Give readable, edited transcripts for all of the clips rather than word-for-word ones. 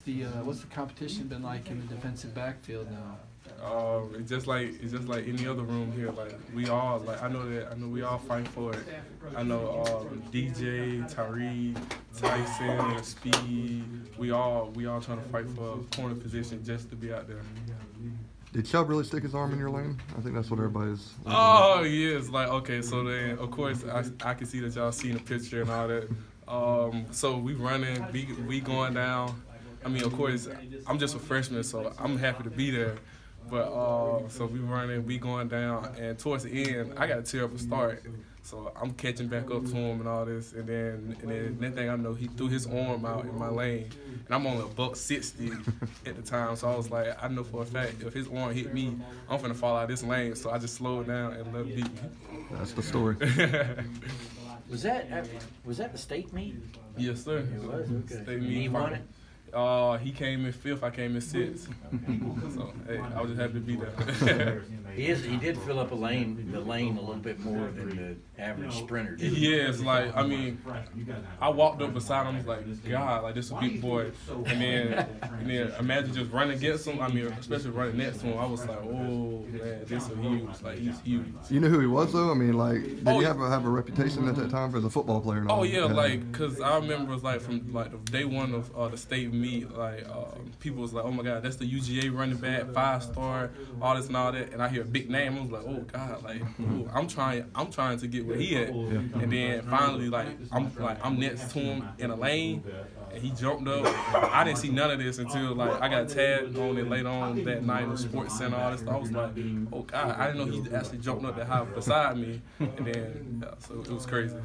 What's the competition been like in the defensive backfield now? It's just like any other room here. Like we all I know we all fight for it. I know DJ, Tyree, Tyson, Speed. We all trying to fight for a corner position just to be out there. Did Chubb really stick his arm in your lane? I think that's what everybody's. Oh yes, like okay. So then of course I can see that y'all seen the picture and all that. So we running, we going down. I mean, of course, I'm just a freshman, so I'm happy to be there. But so we running, we going down, and towards the end, I got a terrible start. So I'm catching back up to him and all this, and then next thing I know, he threw his arm out in my lane, and I'm only $160 at the time. So I was like, I know for a fact if his arm hit me, I'm finna fall out of this lane. So I just slowed down and let him beat me. That's the story. Was that the state meet? Yes, sir. It was, okay. State meet. He won it? He came in 5th, I came in 6th. So, hey, I was just happy to be there. He did fill up the lane a little bit more than the average sprinter did. Yes, like, I mean, I walked up beside him, I was like, God, like, this is a big boy. And then imagine just running against him, I mean, especially running next to him, I was like, oh, man, this is huge. Like, he's huge. You know who he was, though? I mean, like, did he have a reputation at that time for the football player? Oh, yeah, like, because I remember, like, from, like, the day one of the state meet, like, people was like, oh, my God, that's the UGA running back, 5-star, all this and all that. And I hear a big name, I was like, oh, God, like, ooh, I'm trying to get where he at. Yeah. And then finally, like, I'm next to him in a lane, and he jumped up. I didn't see none of this until, like, I got tagged on it later on that night in the sports center, all this stuff. I was like, oh, God, I didn't know he actually jumped up that high beside me. And then, yeah, so it was crazy.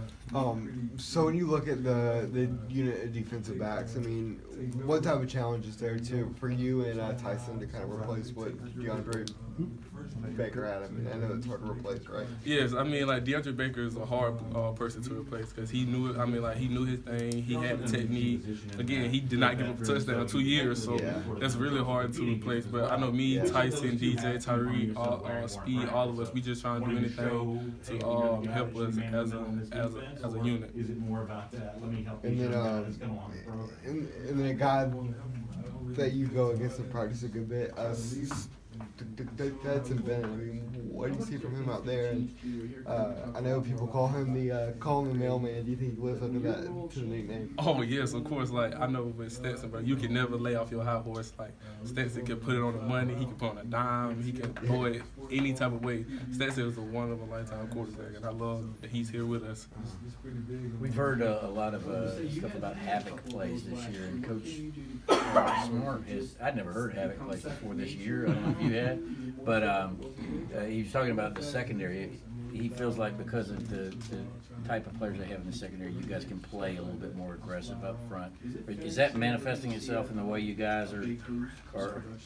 So when you look at the unit of defensive backs, I mean, what type of challenges there too for you and Tyson to kind of replace what DeAndre Baker had? I mean, I know it's hard to replace, right? Yes, I mean, like, DeAndre Baker is a hard person to replace because he knew it. I mean, like, he knew his thing. He had the technique. Again, he did not give up a touchdown in 2 years, so that's really hard to replace. But I know me, Tyson, DJ, Tyree, Speed, all of us, we just trying to do anything to help us as a unit. Is it more about that? Let me help you. And then a guy that you go against in practice a good bit, that's Ben. I mean, what do you see from him out there? And I know people call him the mailman. Do you think he lives under that to the nickname? Oh yes, of course. Like I know with Stetson, bro, you can never lay off your high horse. Like Stetson can put it on the money. He can put on a dime. He can throw it any type of way. Stetson is a one of a lifetime quarterback, and I love that he's here with us. We've heard a lot of stuff about havoc plays this year, and Coach Smart I'd never heard havoc plays before this year. I don't know if you had, but he was talking about the secondary. He feels like because of the type of players they have in the secondary, you guys can play a little bit more aggressive up front. Is that manifesting itself in the way you guys are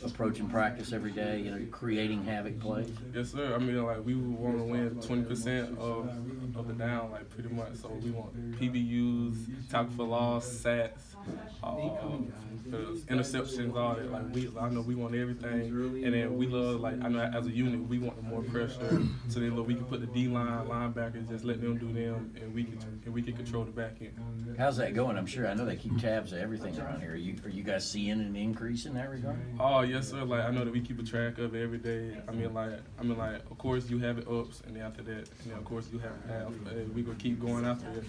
approaching practice every day, you know, creating havoc plays? Yes, sir. I mean, like, we want to win 20% of the down, like, pretty much. So we want PBUs, tackle for loss, sacks, interceptions, all that. Like, I know we want everything. And then we love, like, I know as a unit, we want more pressure. So then, look, we can put the D-line, linebackers, just let them do them, and we can control the back end. How's that going? I know they keep tabs of everything around here. Are you guys seeing an increase in that regard? Oh yes, sir. Like I know that we keep a track of it every day. I mean, like of course you have it ups, and then after that, and then of course you have it downs. And we gonna keep going after it.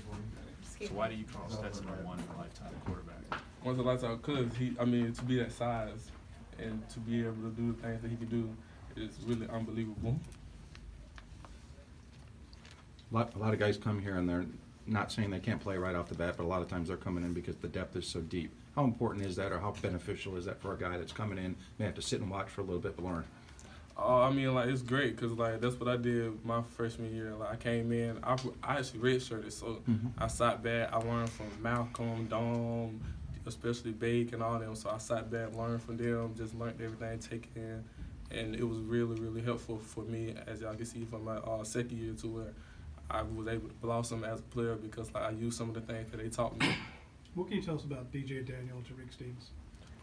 So why do you call Stetson a one-in-a-lifetime quarterback? Once in a lifetime, cause to be that size and to be able to do the things that he can do is really unbelievable. A lot of guys come here and they're not saying they can't play right off the bat, but a lot of times they're coming in because the depth is so deep. How important is that, or how beneficial is that for a guy that's coming in, may have to sit and watch for a little bit to learn? I mean, like, it's great because, like, that's what I did my freshman year. Like, I came in, I actually redshirted, so I sat back, I learned from Malcolm, Dom, especially Bake and all them, so I sat back, learned from them, just learned everything, take it in, and it was really, really helpful for me, as y'all can see from my second year to where I was able to blossom as a player because, like, I used some of the things that they taught me. What can you tell us about DJ Daniel and Tariq Stevens?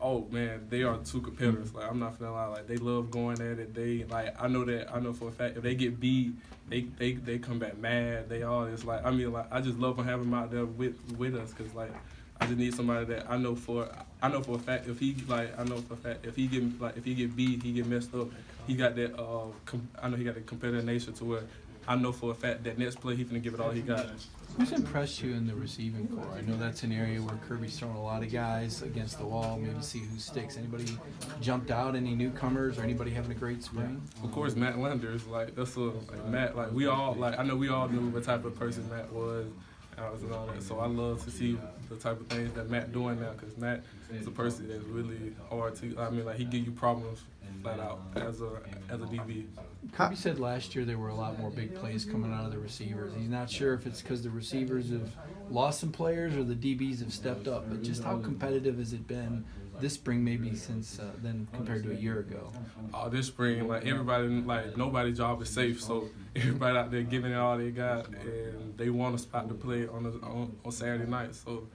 Oh man, they are two competitors. Like I'm not gonna lie, like they love going at it. They like I know for a fact if they get beat, they come back mad. They all it's like I mean like I just love having them out there with us because like I just need somebody that I know for a fact if he get beat, he get messed up. He got that I know he got a competitive nature to where I know for a fact that next play he finna give it all he got. Who's impressed you in the receiving corps? I know that's an area where Kirby's throwing a lot of guys against the wall, maybe see who sticks. Anybody jumped out? Any newcomers or anybody having a great spring? Of course, Matt Landers, Matt, we all I know we all knew what type of person Matt was. And all that. So I love to see the type of things that Matt doing now, because Matt is a person that's really hard to. He give you problems flat out as a DB. Kirby said last year there were a lot more big plays coming out of the receivers. He's not sure if it's because the receivers have lost some players or the DBs have stepped up. But just how competitive has it been this spring, maybe since then compared to a year ago? This spring, nobody's job is safe, so everybody out there giving it all they got, and they want a spot to play on Saturday night. So,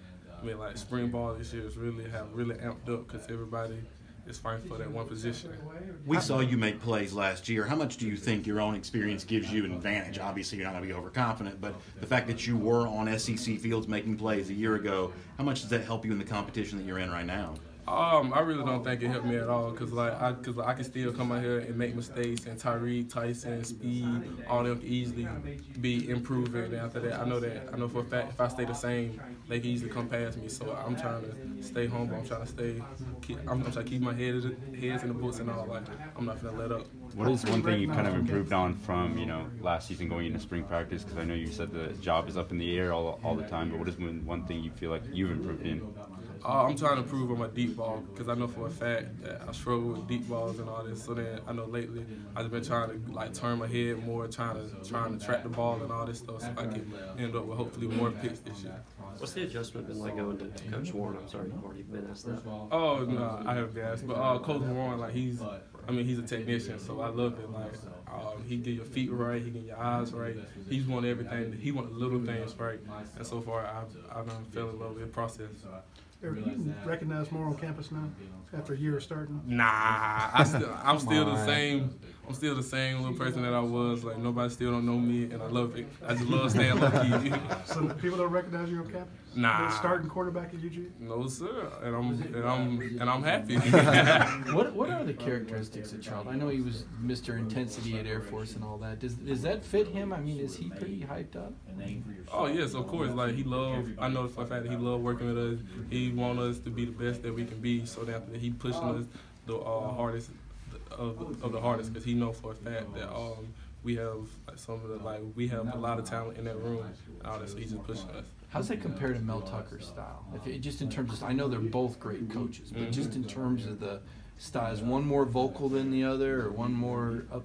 spring ball this year is really amped up because everybody is fighting for that one position. We saw you make plays last year. How much do you think your own experience gives you an advantage? Obviously, you're not going to be overconfident, but the fact that you were on SEC fields making plays a year ago, how much does that help you in the competition that you're in right now? I really don't think it helped me at all, because I can still come out here and make mistakes, and Tyreek, Tyson, Speed, all them can easily be improving. And after that, I know for a fact if I stay the same, they can easily come past me. So I'm trying to stay humble. I'm trying to keep my heads in the books and all. I'm not gonna let up. What is one thing you've kind of improved on from last season going into spring practice? Because I know you said the job is up in the air all the time, but what is one thing you feel like you've improved in? I'm trying to improve on my deep ball, because I know for a fact that I struggle with deep balls and all this. So then I know lately I've been trying to turn my head more, trying to track the ball and all this stuff, so I can end up with hopefully more picks this year. What's the adjustment been like going to Coach Warren? I'm sorry, you've already been asked that. Oh no, I haven't been asked, but Coach Warren, he's a technician, so I love it. He get your feet right, he get your eyes right. He's want everything. He want the little things right, and so far I've fell in love with the process. Are you recognized more on campus now after a year of starting? Nah, I'm still the same. I'm still the same little person that I was. Nobody still don't know me, and I love it. I just love staying low key. So people don't recognize you on campus? Nah. The starting quarterback at UG? No sir, and I'm happy. What are the characteristics of Charles? I know he was Mr. Intensity at Air Force and all that. Does that fit him? Is he pretty hyped up? Oh yes, of course. I know for a fact that he love working with us. He want us to be the best that we can be. So that he pushing us the hardest of the hardest, because he know for a fact that we have we have a lot of talent in that room. So he's just pushing us. How's that compare to Mel Tucker's style? Just in terms of, I know they're both great coaches, but just in terms of the style, is one more vocal than the other, or one more I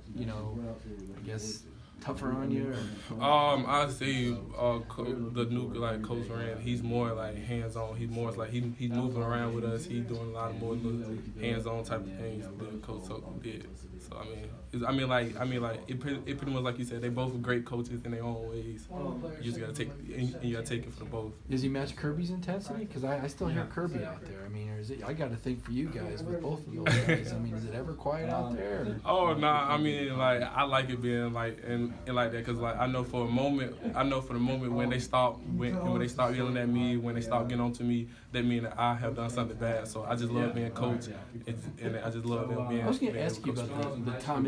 guess tougher on you? I say the new Coach Rand, he's more hands on. He's more he's moving around with us. He's doing a lot more hands on type of things than Coach Stokes did. So it pretty much like you said, they both are great coaches in their own ways. You just gotta take it for both. Does he match Kirby's intensity? Because I still hear Kirby out there. I got to think for you guys with both of those guys. Is it ever quiet out there? Or? Oh no, I like it being and like that, because I know for the moment when they stop yelling at me, when they stop getting on to me, that means that I have done something bad. So I just love being coach, and I just love them being. I was going to ask you about the time